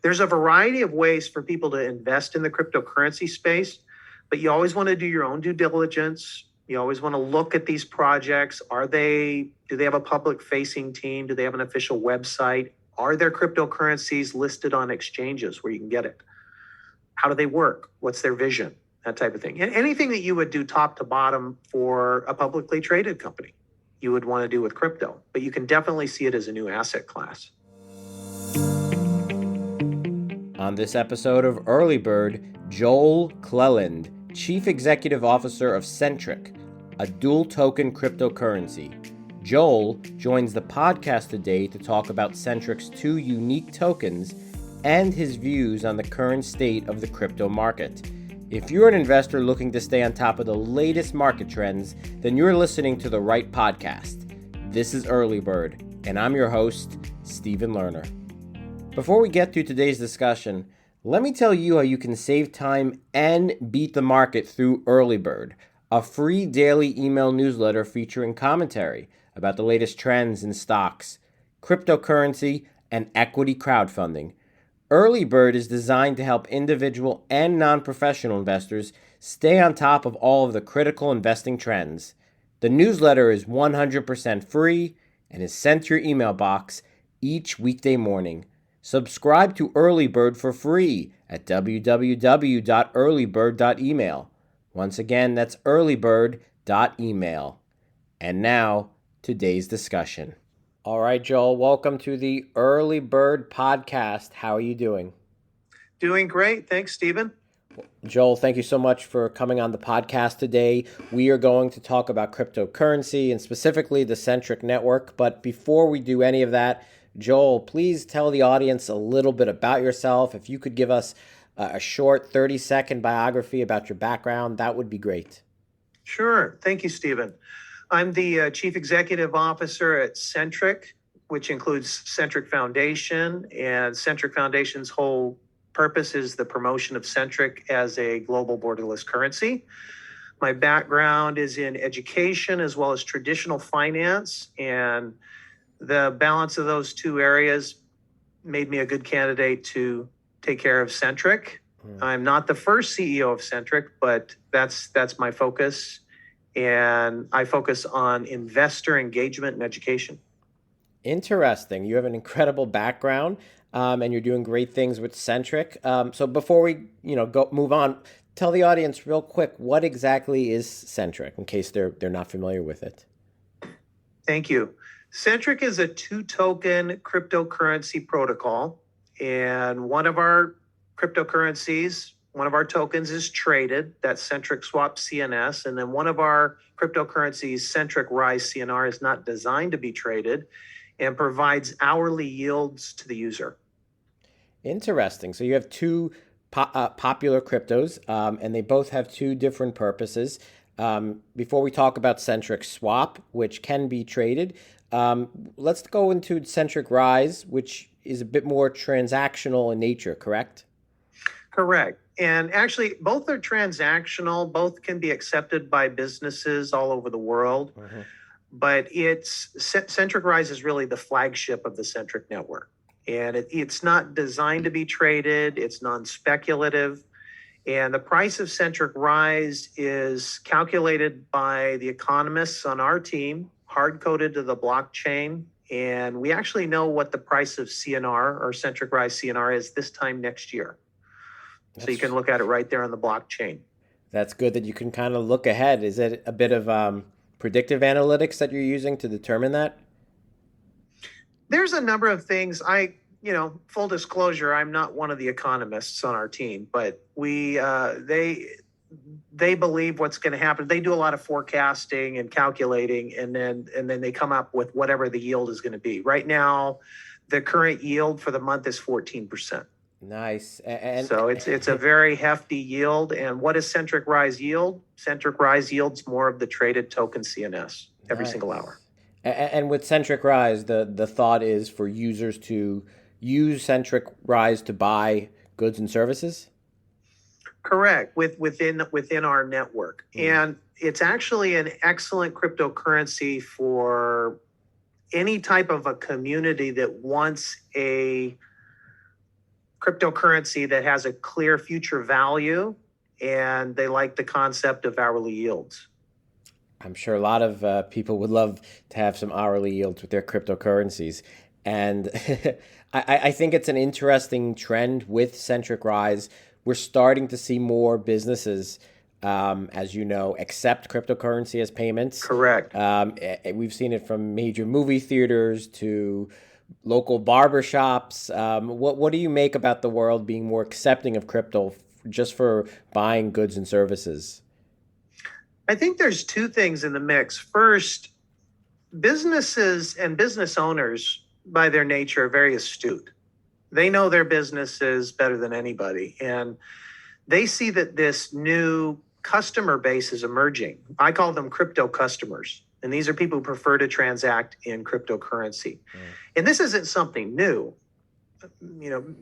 There's a variety of ways for people to invest in the cryptocurrency space, but you always want to do your own due diligence. You always want to look at these projects. Do they have a public facing team? Do they have an official website? Are their cryptocurrencies listed on exchanges where you can get it? How do they work? What's their vision? That type of thing. And anything that you would do top to bottom for a publicly traded company, you would want to do with crypto, but you can definitely see it as a new asset class. On this episode of Early Bird, Joel Cleland, Chief Executive Officer of Centric, a dual-token cryptocurrency. Joel joins the podcast today to talk about Centric's two unique tokens and his views on the current state of the crypto market. If you're an investor looking to stay on top of the latest market trends, then you're listening to the right podcast. This is Early Bird, and I'm your host, Stephen Lerner. Before we get to today's discussion, let me tell you how you can save time and beat the market through Early Bird, a free daily email newsletter featuring commentary about the latest trends in stocks, cryptocurrency, and equity crowdfunding. Early Bird is designed to help individual and non-professional investors stay on top of all of the critical investing trends. The newsletter is 100% free and is sent to your email box each weekday morning. Subscribe to Early Bird for free at www.earlybird.email. Once again, that's earlybird.email. And now, today's discussion. All right, Joel, welcome to the Early Bird podcast. How are you doing? Doing great. Thanks, Stephen. Joel, thank you so much for coming on the podcast today. We are going to talk about cryptocurrency and specifically the Centric network. But before we do any of that, Joel, please tell the audience a little bit about yourself. If you could give us a short 30-second biography about your background, that would be great. Sure. Thank you, Stephen. I'm the Chief Executive Officer at Centric, which includes Centric Foundation. And Centric Foundation's whole purpose is the promotion of Centric as a global borderless currency. My background is in education as well as traditional finance, and the balance of those two areas made me a good candidate to take care of Centric. I'm not the first CEO of Centric, but that's my focus. And I focus on investor engagement and education. Interesting. You have an incredible background, and you're doing great things with Centric. So before we, move on, tell the audience real quick, what exactly is Centric, in case they're not familiar with it? Thank you. Centric is a two-token cryptocurrency protocol, and one of our tokens is traded. That's Centric Swap CNS, and then one of our cryptocurrencies, Centric Rise CNR, is not designed to be traded and provides hourly yields to the user. Interesting. So you have two popular cryptos, and they both have two different purposes. Before we talk about Centric Swap, which can be traded, let's go into Centric Rise, which is a bit more transactional in nature, correct? Correct. And actually, both are transactional. Both can be accepted by businesses all over the world. Mm-hmm. But Centric Rise is really the flagship of the Centric network. And it's not designed to be traded. It's non-speculative. And the price of Centric Rise is calculated by the economists on our team, hard-coded to the blockchain. And we actually know what the price of CNR or Centric Rise CNR is this time next year. So you can look at it right there on the blockchain. That's good that you can kind of look ahead. Is it a bit of predictive analytics that you're using to determine that? There's a number of things. Full disclosure, I'm not one of the economists on our team, but they believe what's going to happen. They do a lot of forecasting and calculating, and then they come up with whatever the yield is going to be. Right now, the current yield for the month is 14%. Nice. So it's a very hefty yield. And what does Centric Rise yield? Centric Rise yields more of the traded token CNS every single hour. And with Centric Rise, the thought is for users to use Centric Rise to buy goods and services? Correct, within our network. And it's actually an excellent cryptocurrency for any type of a community that wants a cryptocurrency that has a clear future value, and they like the concept of hourly yields. I'm sure a lot of people would love to have some hourly yields with their cryptocurrencies. And I think it's an interesting trend with Centric Rise. We're starting to see more businesses, as you know, accept cryptocurrency as payments. Correct. We've seen it from major movie theaters to local barber shops. What do you make about the world being more accepting of crypto just for buying goods and services? I think there's two things in the mix. First, businesses and business owners, by their nature, are very astute. They know their businesses better than anybody, and they see that this new customer base is emerging. I call them crypto customers, and these are people who prefer to transact in cryptocurrency. And this isn't something new. You know,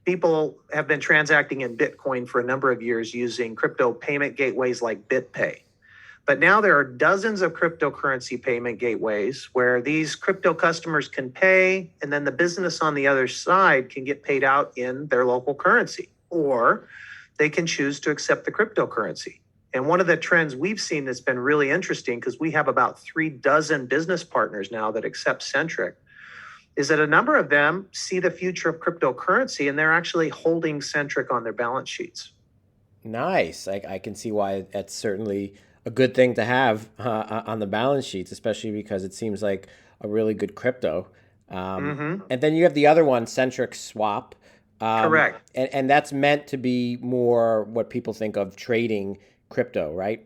people have been transacting in Bitcoin for a number of years using crypto payment gateways like BitPay. But now there are dozens of cryptocurrency payment gateways where these crypto customers can pay, and then the business on the other side can get paid out in their local currency, or they can choose to accept the cryptocurrency. And one of the trends we've seen that's been really interesting, because we have about 36 business partners now that accept Centric, is that a number of them see the future of cryptocurrency and they're actually holding Centric on their balance sheets. Nice. I can see why that's certainly a good thing to have on the balance sheets, especially because it seems like a really good crypto. And then you have the other one, Centric Swap. Correct. And that's meant to be more what people think of trading crypto, right?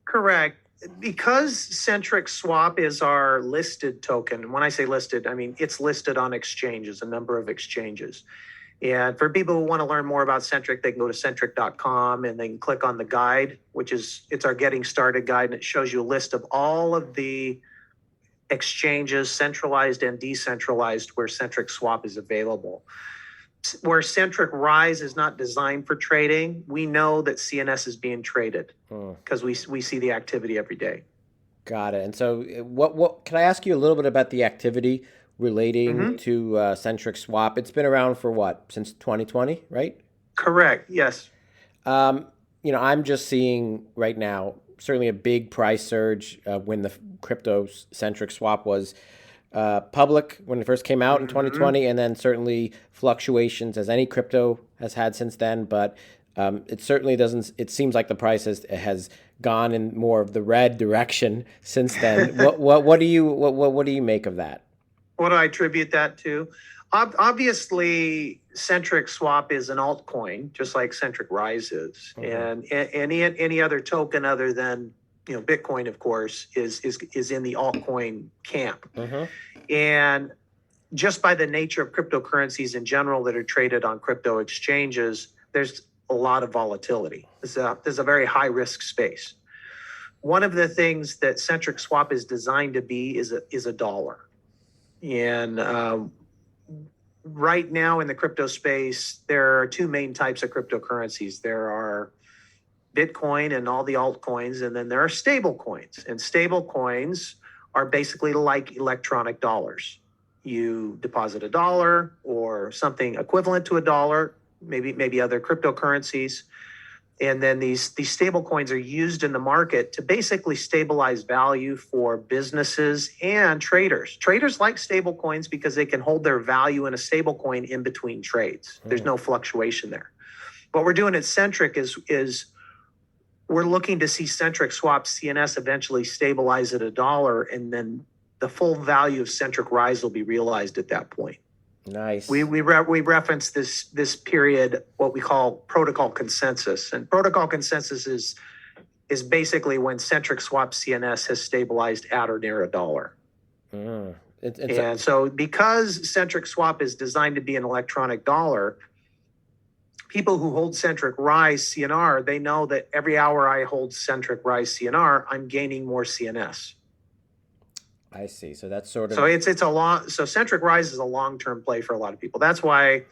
Correct. Because Centric Swap is our listed token, and when I say listed, I mean it's listed on exchanges, a number of exchanges. And for people who want to learn more about Centric, they can go to centric.com and they can click on the guide, it's our getting started guide, and it shows you a list of all of the exchanges, centralized and decentralized, where Centric Swap is available. Where Centric Rise is not designed for trading, we know that CNS is being traded because we see the activity every day. Got it. And so what can I ask you a little bit about the activity relating to Centric Swap? It's been around for what, since 2020, right? Correct. Yes. I'm just seeing right now certainly a big price surge when the crypto Centric Swap was public when it first came out in 2020, and then certainly fluctuations as any crypto has had since then. But it certainly doesn't. It seems like the price has gone in more of the red direction since then. What do you make of that? What do I attribute that to? Obviously, Centric Swap is an altcoin, just like Centric Rise is, and any other token other than Bitcoin, of course, is in the altcoin camp. And just by the nature of cryptocurrencies in general that are traded on crypto exchanges, there's a lot of volatility. There's a very high risk space. One of the things that Centric Swap is designed to be is a dollar. And right now in the crypto space, there are two main types of cryptocurrencies. There are Bitcoin and all the altcoins, and then there are stable coins. And stable coins are basically like electronic dollars. You deposit a dollar or something equivalent to a dollar, maybe other cryptocurrencies. And then these stable coins are used in the market to basically stabilize value for businesses and traders. Traders like stable coins because they can hold their value in a stable coin in between trades. There's no fluctuation there. What we're doing at Centric is we're looking to see Centric Swap CNS eventually stabilize at a dollar, and then the full value of Centric Rise will be realized at that point. Nice. We reference this period, what we call protocol consensus, and protocol consensus is basically when Centric Swap CNS has stabilized at or near a dollar. So because Centric Swap is designed to be an electronic dollar, people who hold Centric Rise CNR, they know that every hour I hold Centric Rise CNR, I'm gaining more CNS. I see. So that's sort of so Centric Rise is a long-term play for a lot of people. That's why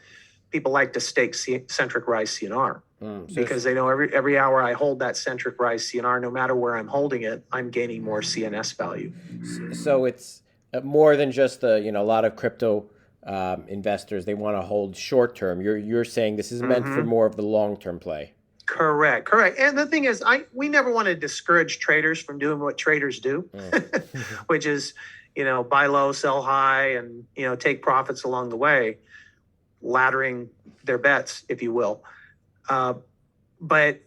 people like to stake Centric Rise CNR because they know every hour I hold that Centric Rise CNR, no matter where I'm holding it, I'm gaining more CNS value. So it's more than just a lot of crypto investors, they want to hold short term. You're saying this is meant for Mhm. more of the long term play. Correct. And the thing is, we never want to discourage traders from doing what traders do, which is, buy low, sell high, and take profits along the way, laddering their bets, if you will. But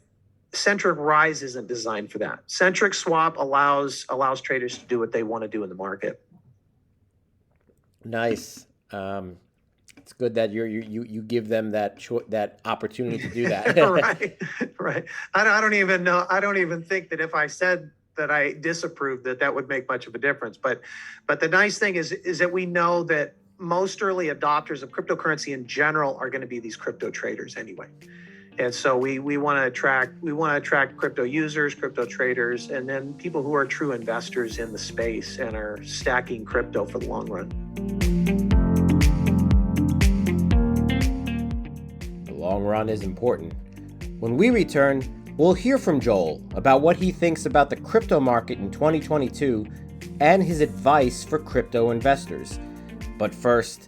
Centric Rise isn't designed for that. Centric Swap allows traders to do what they want to do in the market. Nice. It's good that you give them that opportunity to do that. Right. I don't even know. I don't even think that if I said that I disapprove that would make much of a difference. But the nice thing is that we know that most early adopters of cryptocurrency in general are going to be these crypto traders anyway. And so we want to attract crypto users, crypto traders, and then people who are true investors in the space and are stacking crypto for the long run. The long run is important. When we return, we'll hear from Joel about what he thinks about the crypto market in 2022 and his advice for crypto investors. But first,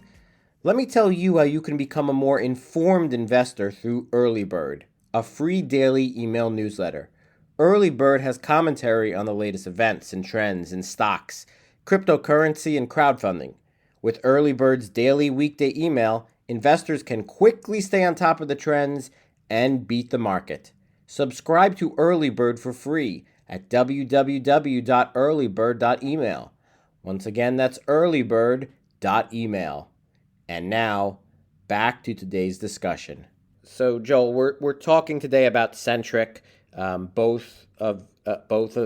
let me tell you how you can become a more informed investor through Early Bird, a free daily email newsletter. Early Bird has commentary on the latest events and trends in stocks, cryptocurrency, and crowdfunding. With Early Bird's daily weekday email, investors can quickly stay on top of the trends and beat the market. Subscribe to Early Bird for free at www.earlybird.email. Once again, that's earlybird.email. And now, back to today's discussion. So, Joel, we're talking today about Centric, both of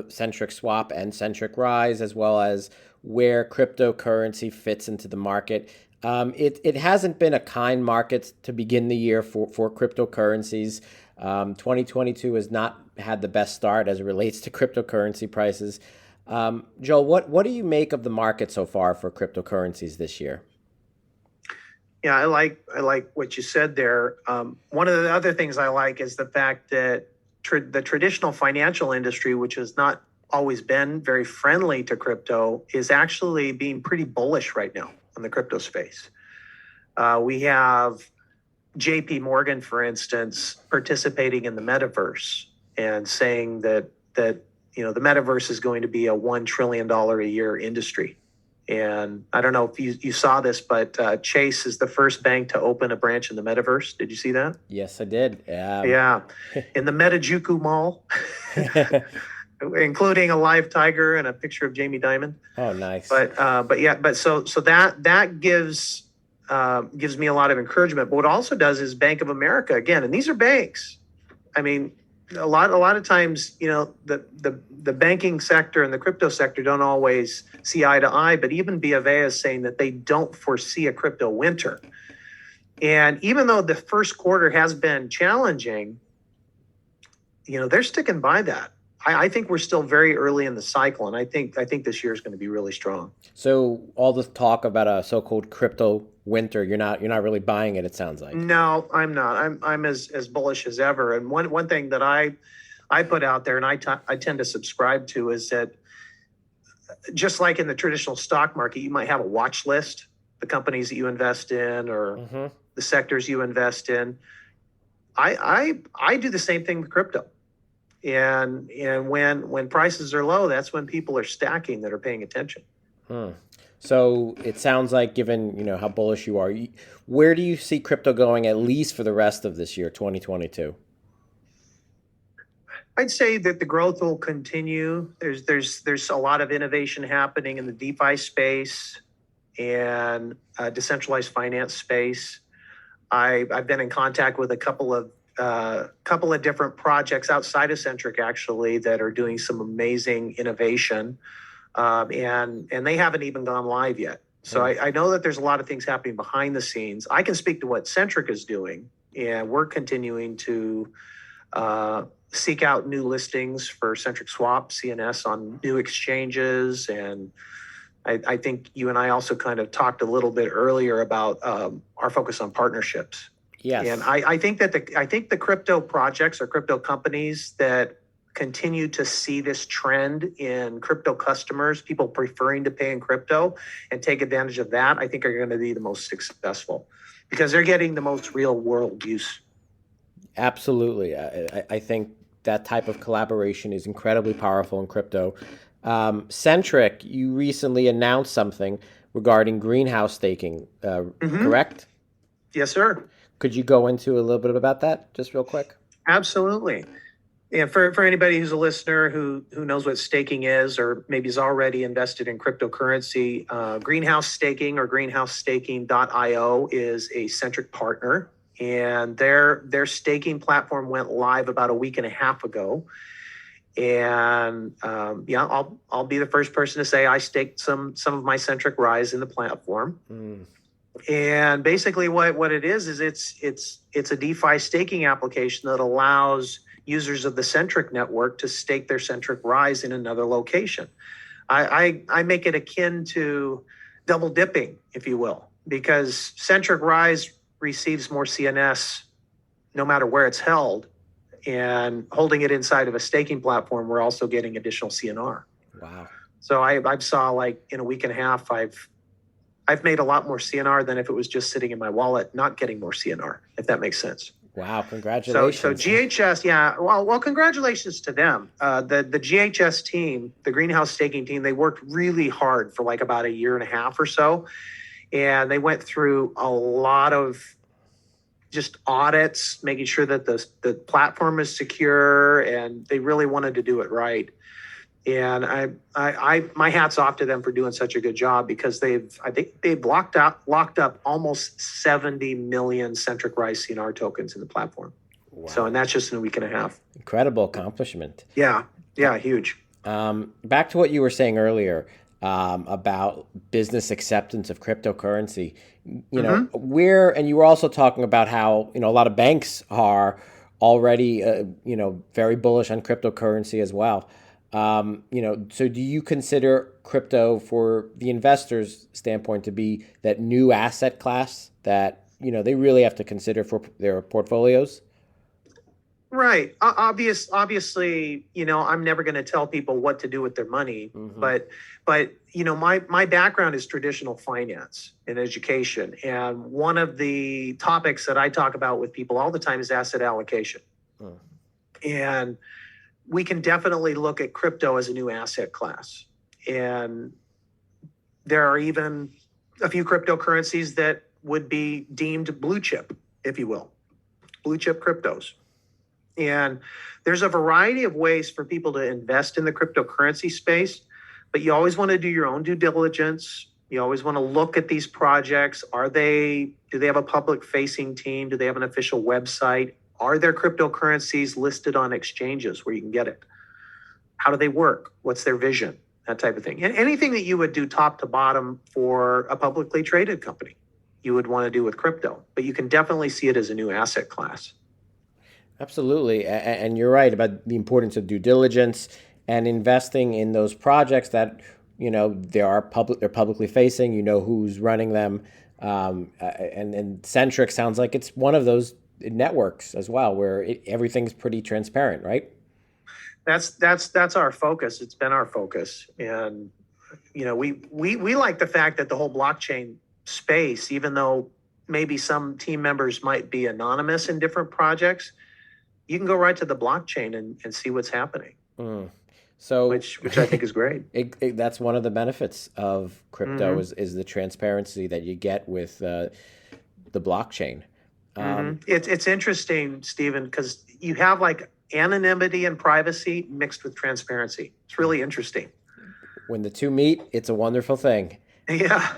Centric Swap and Centric Rise, as well as where cryptocurrency fits into the market. It hasn't been a kind market to begin the year for cryptocurrencies. 2022 has not had the best start as it relates to cryptocurrency prices. Joel, what do you make of the market so far for cryptocurrencies this year? Yeah, I like what you said there. One of the other things I like is the fact that the traditional financial industry, which has not always been very friendly to crypto, is actually being pretty bullish right now on the crypto space. We have JP Morgan, for instance, participating in the metaverse and saying that the metaverse is going to be a $1 trillion a year industry. And I don't know if you saw this, but Chase is the first bank to open a branch in the metaverse. Did you see that? Yes, I did. Yeah. In the Metajuku Mall, including a live tiger and a picture of Jamie Dimon. Oh, nice. So that gives me a lot of encouragement. But what it also does is Bank of America, again, and these are banks. I mean, a lot of times, the banking sector and the crypto sector don't always see eye to eye, but even B of A is saying that they don't foresee a crypto winter. And even though the first quarter has been challenging, they're sticking by that. I think we're still very early in the cycle, and I think this year is going to be really strong. So all this talk about a so-called crypto winter, you're not really buying it. It sounds like. No, I'm not. I'm as bullish as ever. And one thing that I put out there, and I tend to subscribe to, is that just like in the traditional stock market, you might have a watch list, the companies that you invest in or the sectors you invest in. I do the same thing with crypto. And when prices are low, that's when people are stacking that are paying attention. So it sounds like, given how bullish you are, where do you see crypto going at least for the rest of this year, 2022? I'd say that the growth will continue. There's a lot of innovation happening in the DeFi space and decentralized finance space. I've been in contact with a couple of different projects outside of Centric, actually, that are doing some amazing innovation, and they haven't even gone live yet. So I know that there's a lot of things happening behind the scenes. I can speak to what Centric is doing, and we're continuing to seek out new listings for Centric Swap, CNS, on new exchanges. And I think you and I also kind of talked a little bit earlier about our focus on partnerships. Yes. And I think that the crypto projects or crypto companies that continue to see this trend in crypto customers, people preferring to pay in crypto and take advantage of that, I think are going to be the most successful because they're getting the most real world use. Absolutely. I think that type of collaboration is incredibly powerful in crypto. Centric, you recently announced something regarding greenhouse staking, correct? Yes, sir. Could you go into a little bit about that just real quick? Absolutely. Yeah, for anybody who's a listener who knows what staking is or maybe is already invested in cryptocurrency, greenhouse staking or greenhousestaking.io is a Centric partner, and their staking platform went live about a week and a half ago. And yeah, I'll be the first person to say I staked some of my Centric Rise in the platform. And basically, what it is it's a DeFi staking application that allows users of the Centric network to stake their Centric Rise in another location. I make it akin to double dipping, if you will, because Centric Rise receives more CNS no matter where it's held, and holding it inside of a staking platform, we're also getting additional CNR. Wow. So I saw like in a week and a half, I've made a lot more CNR than if it was just sitting in my wallet, not getting more CNR, if that makes sense. Wow, congratulations. So GHS, yeah, well, congratulations to them. The GHS team, the greenhouse staking team, they worked really hard for like about a year and a half or so. And they went through a lot of just audits, making sure that the platform is secure, and they really wanted to do it right. And I my hat's off to them for doing such a good job, because I think they've locked up almost 70 million Centric Rise CNR tokens in the platform. Wow. So, and that's just in a week and a half. Incredible accomplishment. Yeah, huge. Back to what you were saying earlier about business acceptance of cryptocurrency. You know, and you were also talking about how, a lot of banks are already, very bullish on cryptocurrency as well. So do you consider crypto, for the investors' standpoint, to be that new asset class that, they really have to consider for their portfolios? Right. Obviously, I'm never going to tell people what to do with their money, but my background is traditional finance and education. And one of the topics that I talk about with people all the time is asset allocation. And we can definitely look at crypto as a new asset class. And there are even a few cryptocurrencies that would be deemed blue chip, if you will, blue chip cryptos. And there's a variety of ways for people to invest in the cryptocurrency space, but you always want to do your own due diligence. You always want to look at these projects. Do they have a public facing team? Do they have an official website? Are there cryptocurrencies listed on exchanges where you can get it? How do they work? What's their vision? That type of thing. And anything that you would do top to bottom for a publicly traded company, you would want to do with crypto. But you can definitely see it as a new asset class. Absolutely. And you're right about the importance of due diligence and investing in those projects that, they're publicly facing, who's running them. And Centric sounds like it's one of those networks as well, where everything's pretty transparent, right? That's our focus. It's been our focus. And, we like the fact that the whole blockchain space, even though maybe some team members might be anonymous in different projects, you can go right to the blockchain and see what's happening. So, which I think is great. That's one of the benefits of crypto is the transparency that you get with the blockchain. It's interesting, Stephen, because you have like anonymity and privacy mixed with transparency. It's really interesting. When the two meet, it's a wonderful thing. Yeah.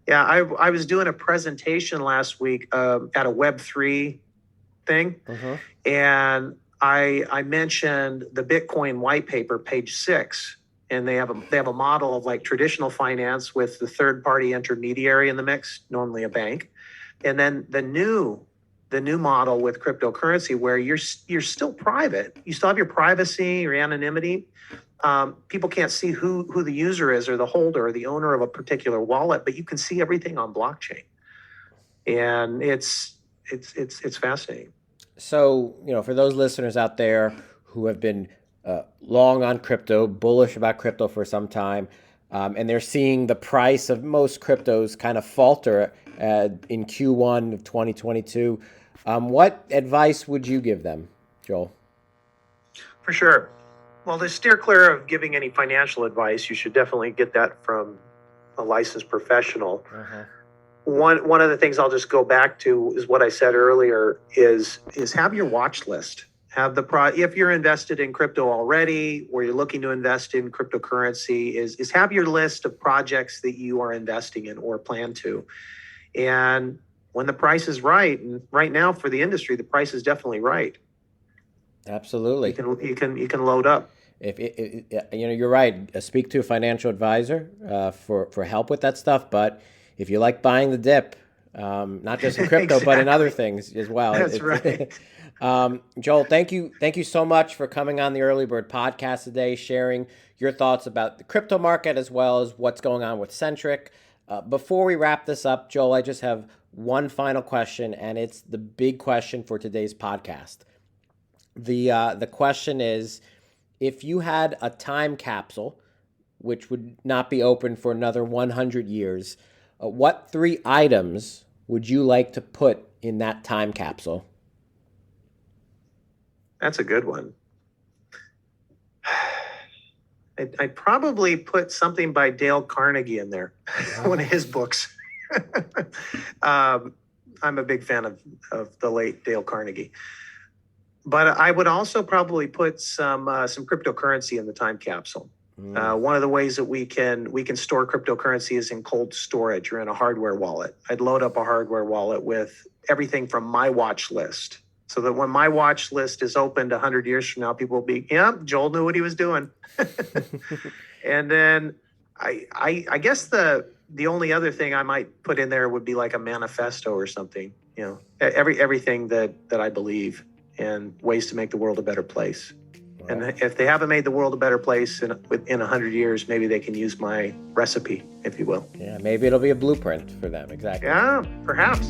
I was doing a presentation last week at a Web3 thing, and I mentioned the Bitcoin white paper, page 6, and they have a model of like traditional finance with the third party intermediary in the mix, normally a bank, and then the new model with cryptocurrency where you're still private, you still have your privacy, your anonymity. People can't see who the user is or the holder or the owner of a particular wallet, but you can see everything on blockchain, and it's fascinating. So, for those listeners out there who have been long on crypto, bullish about crypto for some time, and they're seeing the price of most cryptos kind of falter in Q1 of 2022. What advice would you give them, Joel? For sure. Well, to steer clear of giving any financial advice, you should definitely get that from a licensed professional. Uh-huh. One of the things I'll just go back to is what I said earlier is have your watch list. Have if you're invested in crypto already or you're looking to invest in cryptocurrency, is have your list of projects that you are investing in or plan to. And when the price is right, and right now for the industry, the price is definitely right. Absolutely. You can load up. If you're right. Speak to a financial advisor for help with that stuff. But if you like buying the dip, not just in crypto, Exactly. but in other things as well. That's right. Joel, thank you so much for coming on the Early Bird podcast today, sharing your thoughts about the crypto market as well as what's going on with Centric. Before we wrap this up, Joel, I just have one final question, and it's the big question for today's podcast. The question is, if you had a time capsule, which would not be open for another 100 years, what 3 items would you like to put in that time capsule? That's a good one. I'd probably put something by Dale Carnegie in there, one of his books. I'm a big fan of the late Dale Carnegie. But I would also probably put some cryptocurrency in the time capsule. One of the ways that we can store cryptocurrency is in cold storage or in a hardware wallet. I'd load up a hardware wallet with everything from my watch list, so that when my watch list is opened 100 years from now, people will be, yeah, Joel knew what he was doing. And then I guess the only other thing I might put in there would be like a manifesto or something. Everything that I believe and ways to make the world a better place. Wow. And if they haven't made the world a better place in 100 years, maybe they can use my recipe, if you will. Yeah, maybe it'll be a blueprint for them. Exactly. Yeah, perhaps.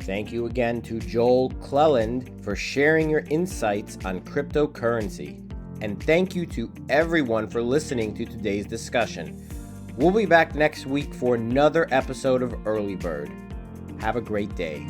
Thank you again to Joel Cleland for sharing your insights on cryptocurrency. And thank you to everyone for listening to today's discussion. We'll be back next week for another episode of Early Bird. Have a great day.